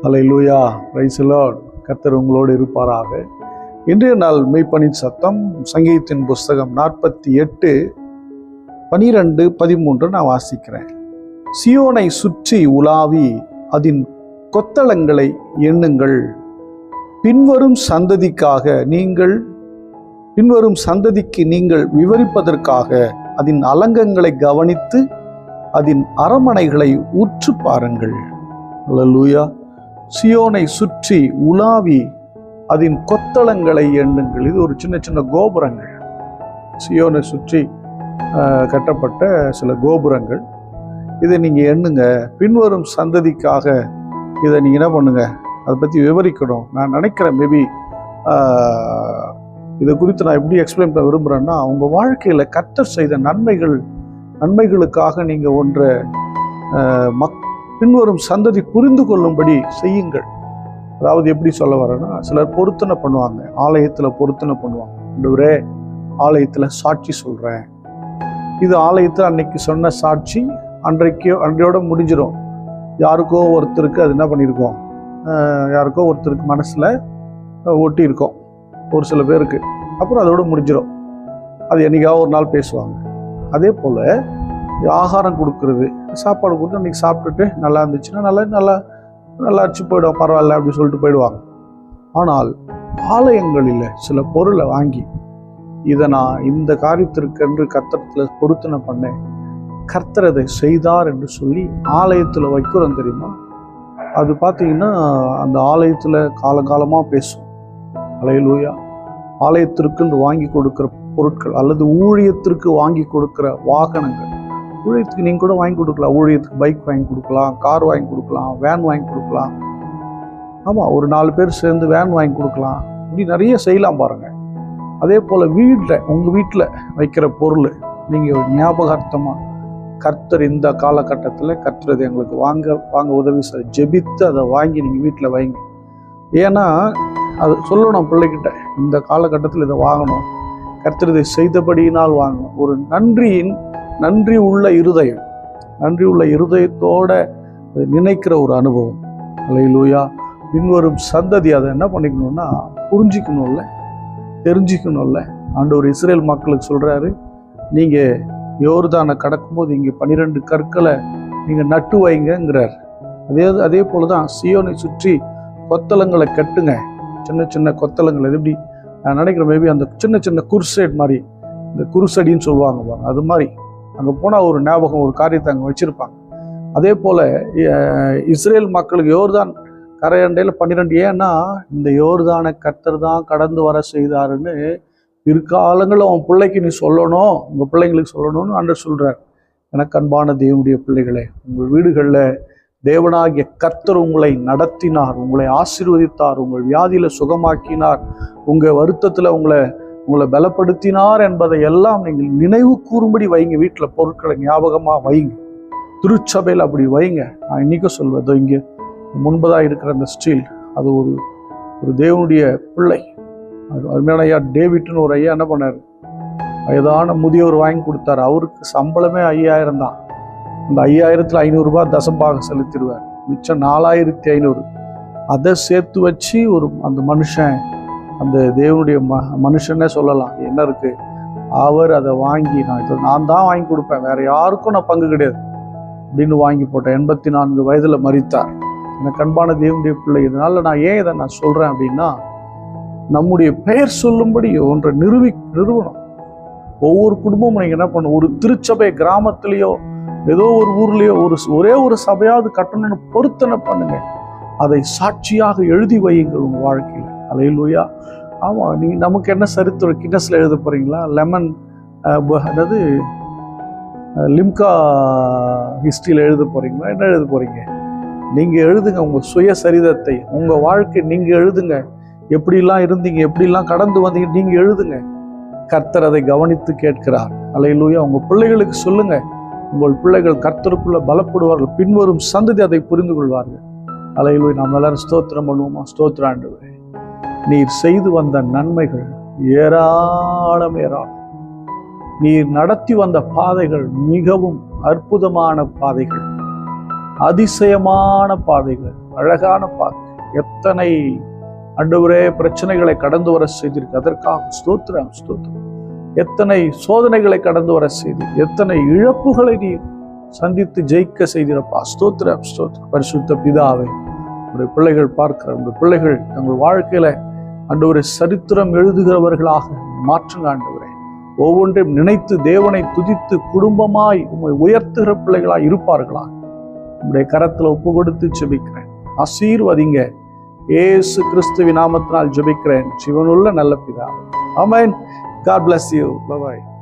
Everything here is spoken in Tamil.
Hallelujah, praise the Lord. கர்த்தர் உங்களோடு இருப்பாராக. இன்றைய நாள் மெய்ப்பனின் சத்தம் சங்கீதத்தின் புஸ்தகம் 48:12-13 நான் வாசிக்கிறேன். சியோனை சுற்றி உலாவி அதன் கொத்தளங்களை எண்ணுங்கள். பின்வரும் சந்ததிக்கு நீங்கள் விவரிப்பதற்காக அதன் அலங்கங்களை கவனித்து அதன் அரமனைகளை உற்று பாருங்கள். அல்லேலூயா. சியோனை சுற்றி உலாவி அதன் கொத்தளங்களை எண்ணுங்கள். இது ஒரு சின்ன சின்ன கோபுரங்கள், சியோனை சுற்றி கட்டப்பட்ட சில கோபுரங்கள். இதை நீங்கள் எண்ணுங்க. பின்வரும் சந்ததிக்காக இதை நீங்கள் என்ன பண்ணுங்க, அதை பற்றி விவரிக்கணும். நான் நினைக்கிறேன், மேபி இதை குறித்து நான் எப்படி எக்ஸ்பிளைன் பண்ண விரும்புகிறேன்னா, உங்கள் வாழ்க்கையில் கர்த்தர் செய்த நன்மைகளுக்காக நீங்கள் ஒன்றை பின்வரும் சந்ததி புரிந்து கொள்ளும்படி செய்யுங்கள். அதாவது எப்படி சொல்ல வரேன்னா, சிலர் பொருத்தனை பண்ணுவாங்க, ஆலயத்தில் பொருத்தனை பண்ணுவாங்க. ஆண்டவரே, ஆலயத்தில் சாட்சி சொல்கிறேன். இது ஆலயத்தில் அன்னைக்கு சொன்ன சாட்சி அன்றையோட முடிஞ்சிடும். யாருக்கோ ஒருத்தருக்கு அது என்ன பண்ணியிருக்கோம், யாருக்கோ ஒருத்தருக்கு மனசில் ஒட்டி இருக்கோம், ஒரு சில பேருக்கு. அப்புறம் அதோட முடிஞ்சிடும். அது என்னைக்காவது ஒரு நாள் பேசுவாங்க. அதே போல் ஆகாரம் கொடுக்கறது, சாப்பாடு கொடுத்து அன்றைக்கி சாப்பிட்டுட்டு நல்லா இருந்துச்சுன்னா நல்லா அடிச்சு போயிடுவோம், பரவாயில்ல அப்படி சொல்லிட்டு போயிடுவாங்க. ஆனால் ஆலயங்களில் சில பொருளை வாங்கி, இதை நான் இந்த காரியத்திற்கென்று கர்த்தரத்தில் பொருத்தனை பண்ணேன், கர்த்தர் அதை செய்தார் என்று சொல்லி ஆலயத்தில் வைக்கிறோம் தெரியுமா. அது பார்த்தீங்கன்னா அந்த ஆலயத்தில் காலகாலமாக பேசும். அல்லேலூயா. ஆலயத்திற்கு வாங்கி கொடுக்குற பொருட்கள் அல்லது ஊழியத்திற்கு வாங்கி கொடுக்குற வாகனங்கள், ஊழியத்துக்கு நீங்கள் கூட வாங்கி கொடுக்கலாம். ஊழியத்துக்கு பைக் வாங்கி கொடுக்கலாம், கார் வாங்கி கொடுக்கலாம், வேன் வாங்கி கொடுக்கலாம். ஆமாம், ஒரு 4 பேர் சேர்ந்து வேன் வாங்கி கொடுக்கலாம். இப்படி நிறைய செய்யலாம் பாருங்கள். அதே போல் உங்கள் வீட்டில் வைக்கிற பொருள் நீங்கள் ஞாபகார்த்தமாக கர்த்தர் இந்த காலகட்டத்தில் கர்த்தர் இதை எங்களுக்கு வாங்க உதவி செய்ய ஜெபித்து அதை வாங்கி நீங்கள் வீட்டில் வைங்க. ஏன்னா அது சொல்லணும் பிள்ளைகிட்ட, இந்த காலகட்டத்தில் இதை வாங்கணும், கர்த்தர் இதை செய்தபடியினால் வாங்கணும். ஒரு நன்றி உள்ள இருதயத்தோட நினைக்கிற ஒரு அனுபவம். அல்லேலூயா. பின்வரும் சந்ததி அதை என்ன பண்ணிக்கணும்னா புரிஞ்சிக்கணும்ல, தெரிஞ்சிக்கணும்ல. ஆண்டவர் இஸ்ரேல் மக்களுக்கு சொல்றாரு, நீங்க யோர்தானை கடக்கும்போது இங்கே 12 கற்களை நீங்க நட்டு வைங்கிறார். அதே போலதான் சியோனை சுற்றி கொத்தளங்களை கட்டுங்க. சின்ன சின்ன கொத்தளங்கள். இது எப்படி நான் நினைக்கிறேன், மேபி அந்த சின்ன சின்ன குருசைட் மாதிரி, இந்த குருசடின்னு சொல்லுவாங்க பாருங்க, அது மாதிரி அங்கே போனால் ஒரு ஞாபகம், ஒரு காரியத்தை அங்கே வச்சுருப்பாங்க. அதே போல் இஸ்ரேல் மக்களுக்கு யோர்தான் கரையண்டையில் 12, ஏன்னா இந்த யோர்தானை கர்த்தர் தான் கடந்து வர செய்தாருன்னு பிற்காலங்களில் உன் பிள்ளைக்கு நீ சொல்லணும், உங்கள் பிள்ளைங்களுக்கு சொல்லணும்னு ஆண்டவர் சொல்கிறார். எனக்கு அன்பான தேவனுடைய பிள்ளைகளே, உங்கள் வீடுகளில் தேவனாகிய கர்த்தர் உங்களை நடத்தினார், உங்களை ஆசீர்வதித்தார், உங்கள் வியாதியில் சுகமாக்கினார், உங்கள் வருத்தத்தில் உங்களை பலப்படுத்தினார் என்பதை எல்லாம் நீங்கள் நினைவு கூறும்படி வைங்க. வீட்டில் பொருட்களை ஞாபகமாக வைங்க. திருச்சபையில் அப்படி வைங்க. நான் இன்றைக்கும் சொல்வது, இங்கே முன்பதாக இருக்கிற அந்த ஸ்டீல், அது ஒரு தேவனுடைய பிள்ளை, அருமையான ஐயா டேவிட்னு ஒரு ஐயா என்ன பண்ணார், வயதான முதியவர் வாங்கி கொடுத்தாரு. அவருக்கு சம்பளமே 5000 தான். அந்த 5000ல் 500 ரூபாய் தசம்பாக செலுத்திடுவார், மிச்சம் 4500. அதை சேர்த்து வச்சு அந்த மனுஷன், அந்த தேவனுடைய மனுஷன்னே சொல்லலாம், என்ன இருக்கு, அவர் அதை வாங்கி நான் தான் வாங்கி கொடுப்பேன், வேற யாருக்கும் நான் பங்கு கிடையாது அப்படின்னு வாங்கி போட்டேன். 84 வயதில் மரித்தார். எனக்கு அன்பான தேவனுடைய பிள்ளை, இதனால நான் ஏன் இதை நான் சொல்றேன் அப்படின்னா, நம்முடைய பெயர் சொல்லும்படி ஒன்றை நிறுவனம். ஒவ்வொரு குடும்பமும் நீங்க என்ன பண்ணணும், ஒரு திருச்சபை கிராமத்திலேயோ ஏதோ ஒரு ஊர்லயோ ஒரே ஒரு சபையாவது கட்டணும்னு பொருத்தனை பண்ணுங்க. அதை சாட்சியாக எழுதி வையுங்கள் உங்க வாழ்க்கையில். அல்லேலூயா. ஆமா, நீங்க நமக்கு என்ன சரித்திரம் கின்னஸ்ல எழுத போறீங்களா, லெமன் அதாவது லிம்கா ஹிஸ்டரியில் எழுத போறீங்களா, என்ன எழுத போறீங்க? நீங்க எழுதுங்க உங்க சுயசரிதத்தை, உங்க வாழ்க்கை நீங்க எழுதுங்க. எப்படிலாம் இருந்தீங்க, எப்படிலாம் கடந்து வந்தீங்க, நீங்க எழுதுங்க. கர்த்தர் அதை கவனித்து கேட்கிறார். அல்லேலூயா. உங்க பிள்ளைகளுக்கு சொல்லுங்க, உங்கள் பிள்ளைகள் கர்த்தருக்குள்ள பலப்படுவார்கள், பின்வரும் சந்ததி அதை புரிந்து கொள்வார்கள். அல்லேலூயா. நம்ம எல்லாரும் ஸ்தோத்திரம் பண்ணுவோமா? ஸ்தோத்திரம் ஆண்டவரே, நீர் செய்து வந்த நன்மைகள் ஏராளம். நீர் நடத்தி வந்த பாதைகள் மிகவும் அற்புதமான பாதைகள், அதிசயமான பாதைகள். அழகான பாதை. எத்தனை ஆண்டவரே பிரச்சனைகளை கடந்து வர செய்திருக்கு, அதற்காக ஸ்தோத்திரம் ஸ்தோத்திரம். எத்தனை சோதனைகளை கடந்து வர செய்து, எத்தனை இழப்புகளை நீ சந்தித்து ஜெயிக்க செய்திருப்பா. ஸ்தோத்திரம் ஸ்தோத்திரம். பரிசுத்த பிதாவே, உங்களுடைய பிள்ளைகள் பார்க்கிற உங்களுடைய பிள்ளைகள் தங்கள் வாழ்க்கையில ஆண்டவரை சரித்திரம் எழுதுகிறவர்களாக மாற்றுங்க ஆண்டவரே. ஒவ்வொன்றையும் நினைத்து தேவனை துதித்து குடும்பமாய் உம்மை உயர்த்துகிற பிள்ளைகளாய் இருப்பார்களா. உங்களுடைய கரத்துல ஒப்பு கொடுத்து ஜெபிக்கிறேன். ஆசீர்வதிங்க. இயேசு கிறிஸ்துவின் நாமத்தினால் ஜெபிக்கிறேன் ஜீவனுள்ள நல்ல பிதாவே. ஆமென். God bless you. Bye bye.